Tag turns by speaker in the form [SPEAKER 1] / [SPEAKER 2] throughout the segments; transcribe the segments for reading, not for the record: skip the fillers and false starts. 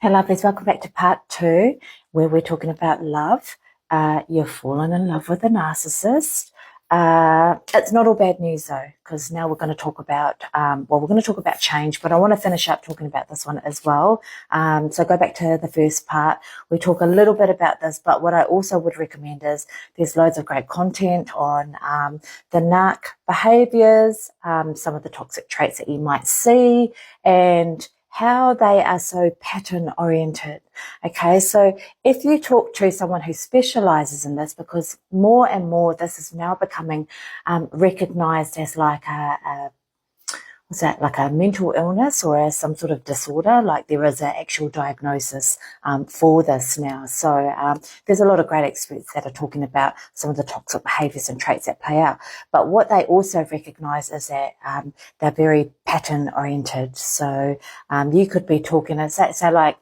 [SPEAKER 1] Hey lovelies, welcome back to part 2 where we're talking about love. You've fallen in love with a narcissist. It's not all bad news though, because now we're going to talk about, we're going to talk about change, but I want to finish up talking about this one as well. So go back to the first part. We talk a little bit about this, but what I also would recommend is there's loads of great content on the narc behaviours, some of the toxic traits that you might see, and how they are so pattern oriented. Okay, so if you talk to someone who specializes in this, because more and more this is now becoming recognized as like like a mental illness or as some sort of disorder, like there is an actual diagnosis for this now. So there's a lot of great experts that are talking about some of the toxic behaviors and traits that play out. But what they also recognize is that they're very pattern oriented. So you could be talking, say like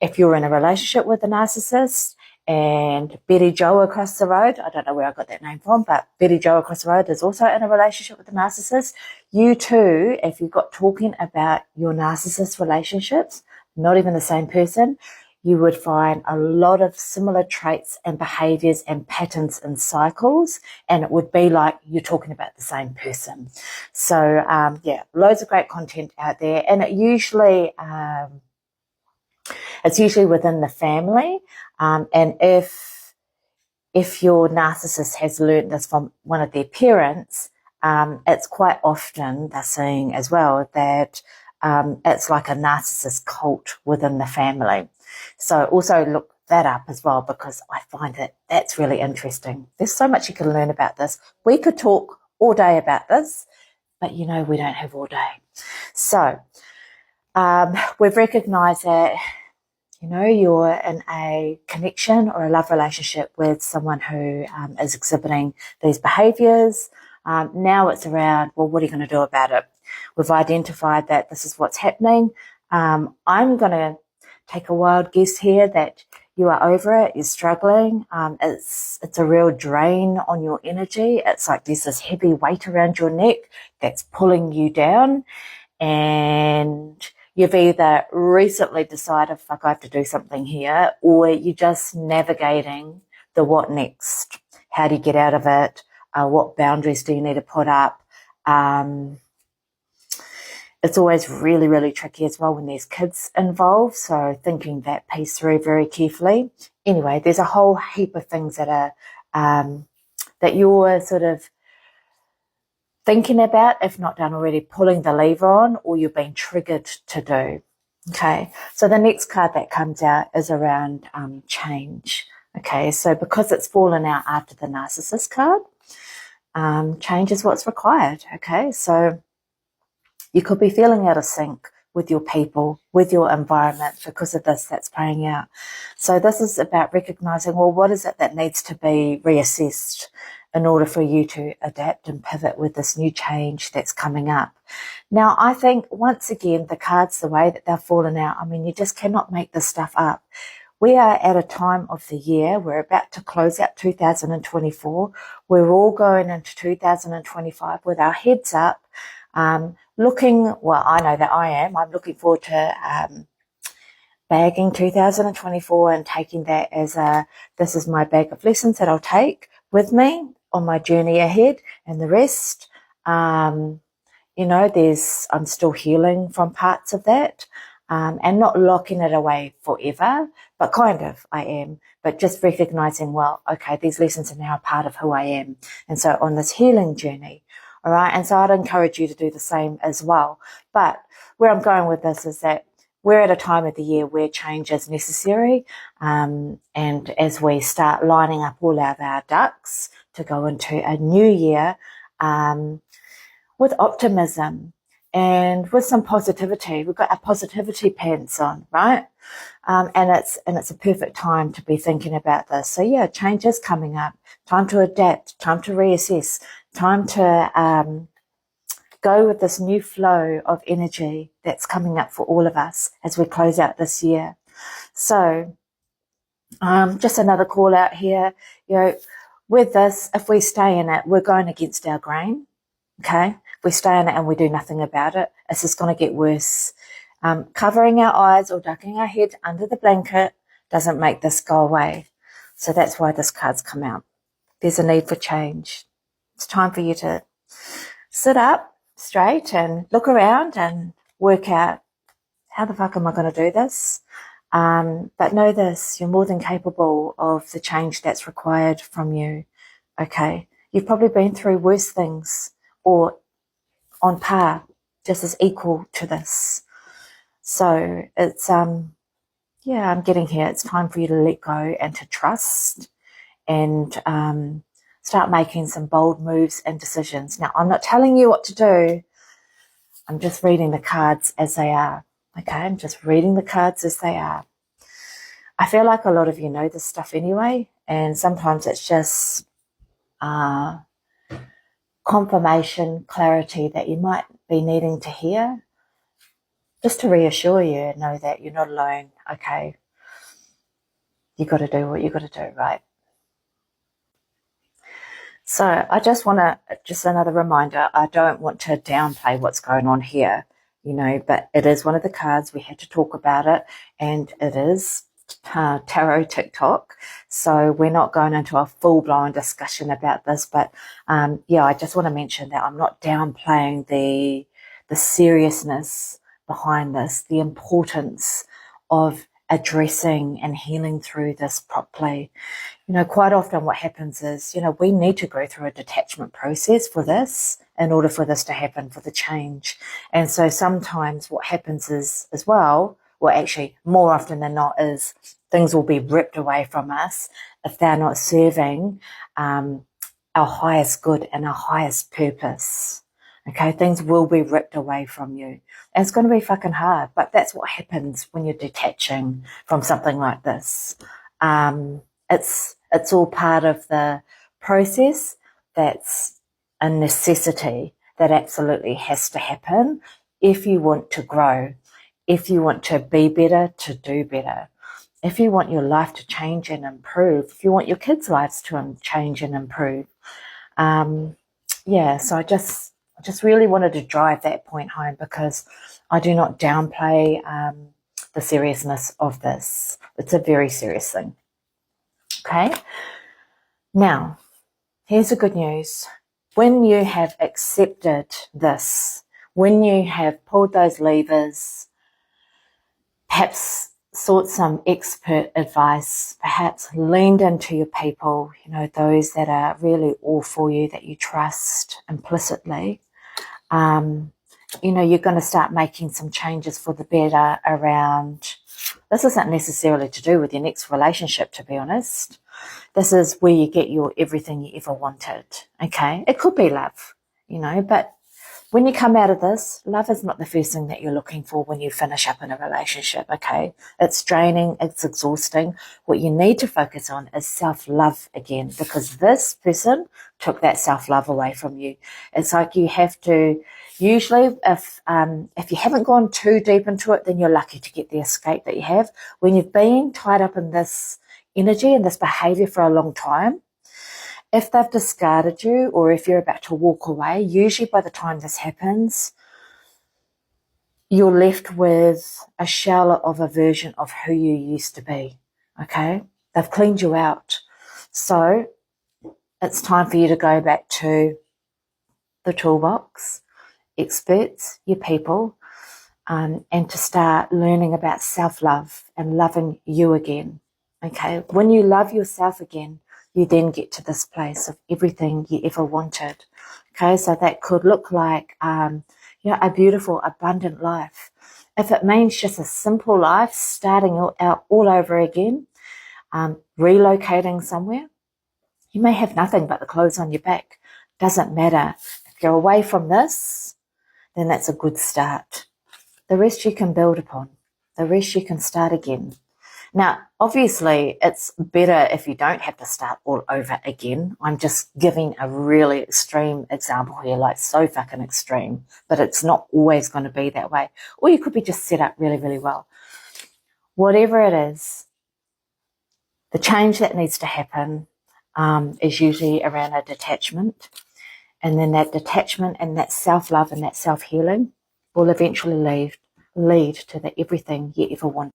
[SPEAKER 1] if you're in a relationship with a narcissist, and Betty Joe across the road, I don't know where I got that name from, but Betty Joe across the road is also in a relationship with a narcissist. You too, if you got talking about your narcissist relationships, not even the same person, you would find a lot of similar traits and behaviors and patterns and cycles, and it would be like you're talking about the same person. So, yeah, loads of great content out there, and it's usually within the family, and if your narcissist has learned this from one of their parents, it's quite often they're saying as well that it's like a narcissist cult within the family. So also look that up as well, because I find that that's really interesting. There's so much you can learn about this. We could talk all day about this, but we don't have all day. So we've recognised that you're in a connection or a love relationship with someone who is exhibiting these behaviours. Now it's around, well, what are you going to do about it? We've identified that this is what's happening. I'm going to take a wild guess here that you are over it, you're struggling. It's a real drain on your energy. It's like there's this heavy weight around your neck that's pulling you down, and you've either recently decided, fuck, I have to do something here, or you're just navigating the what next. How do you get out of it? What boundaries do you need to put up? It's always really, really tricky as well when there's kids involved, so thinking that piece through very carefully. Anyway, there's a whole heap of things that are that you're sort of thinking about, if not done already, pulling the lever on, or you've been triggered to do. Okay, so the next card that comes out is around change. Okay, so because it's fallen out after the narcissist card, change is what's required. Okay, so you could be feeling out of sync with your people, with your environment because of this that's playing out. So this is about recognizing, well, what is it that needs to be reassessed in order for you to adapt and pivot with this new change that's coming up. Now, I think, once again, the cards, the way that they're falling out, I mean, you just cannot make this stuff up. We are at a time of the year, we're about to close out 2024. We're all going into 2025 with our heads up, looking, well, I know that I'm looking forward to bagging 2024 and taking that as this is my bag of lessons that I'll take with me on my journey ahead, and the rest, I'm still healing from parts of that, and not locking it away forever, but kind of I am, but just recognizing, well, okay, these lessons are now a part of who I am. And so on this healing journey, all right, and so I'd encourage you to do the same as well. But where I'm going with this is that we're at a time of the year where change is necessary, and as we start lining up all of our ducks to go into a new year with optimism and with some positivity. We've got our positivity pants on, right? And it's a perfect time to be thinking about this. So yeah, change is coming up. Time to adapt, time to reassess, time to go with this new flow of energy that's coming up for all of us as we close out this year. So just another call out here, with this, if we stay in it, we're going against our grain, okay? If we stay in it and we do nothing about it, it's just going to get worse. Covering our eyes or ducking our head under the blanket doesn't make this go away. So that's why this card's come out. There's a need for change. It's time for you to sit up straight and look around and work out, how the fuck am I going to do this? But know this, you're more than capable of the change that's required from you. Okay. You've probably been through worse things or on par, just as equal to this. So it's, I'm getting here. It's time for you to let go and to trust and start making some bold moves and decisions. Now, I'm not telling you what to do. I'm just reading the cards as they are. Okay, I'm just reading the cards as they are. I feel like a lot of you know this stuff anyway, and sometimes it's just confirmation, clarity that you might be needing to hear, just to reassure you and know that you're not alone. Okay, you got to do what you got to do, right? So I just want to, just another reminder, I don't want to downplay what's going on here, but it is one of the cards. We had to talk about it, and it is tarot TikTok. So we're not going into a full-blown discussion about this, but I just want to mention that I'm not downplaying the seriousness behind this, the importance of addressing and healing through this properly. Quite often what happens is, we need to go through a detachment process for this in order for this to happen, for the change. And so sometimes what happens is as well, actually more often than not, is things will be ripped away from us if they're not serving our highest good and our highest purpose. Okay, things will be ripped away from you. And it's going to be fucking hard, but that's what happens when you're detaching from something like this. It's all part of the process. That's a necessity that absolutely has to happen if you want to grow, if you want to be better, to do better, if you want your life to change and improve, if you want your kids' lives to change and improve. So I just really wanted to drive that point home, because I do not downplay the seriousness of this. It's a very serious thing. Okay. Now, here's the good news. When you have accepted this, when you have pulled those levers, perhaps sought some expert advice, perhaps leaned into your people, those that are really all for you, that you trust implicitly, you're going to start making some changes for the better around. This isn't necessarily to do with your next relationship, to be honest. This is where you get your everything you ever wanted, okay? It could be love, but when you come out of this, love is not the first thing that you're looking for when you finish up in a relationship, okay? It's draining, it's exhausting. What you need to focus on is self-love again, because this person took that self-love away from you. It's like you have to, usually if you haven't gone too deep into it, then you're lucky to get the escape that you have. When you've been tied up in this energy and this behavior for a long time, if they've discarded you, or if you're about to walk away, usually by the time this happens, you're left with a shell of a version of who you used to be, okay? They've cleaned you out. So it's time for you to go back to the toolbox, experts, your people, and to start learning about self-love and loving you again, okay? When you love yourself again, you then get to this place of everything you ever wanted. Okay, so that could look like, a beautiful, abundant life. If it means just a simple life, starting out all over again, relocating somewhere, you may have nothing but the clothes on your back. Doesn't matter. If you're away from this, then that's a good start. The rest you can build upon. The rest you can start again. Now, obviously, it's better if you don't have to start all over again. I'm just giving a really extreme example here, like so fucking extreme, but it's not always going to be that way. Or you could be just set up really, really well. Whatever it is, the change that needs to happen is usually around a detachment. And then that detachment and that self-love and that self-healing will eventually lead lead to the everything you ever want.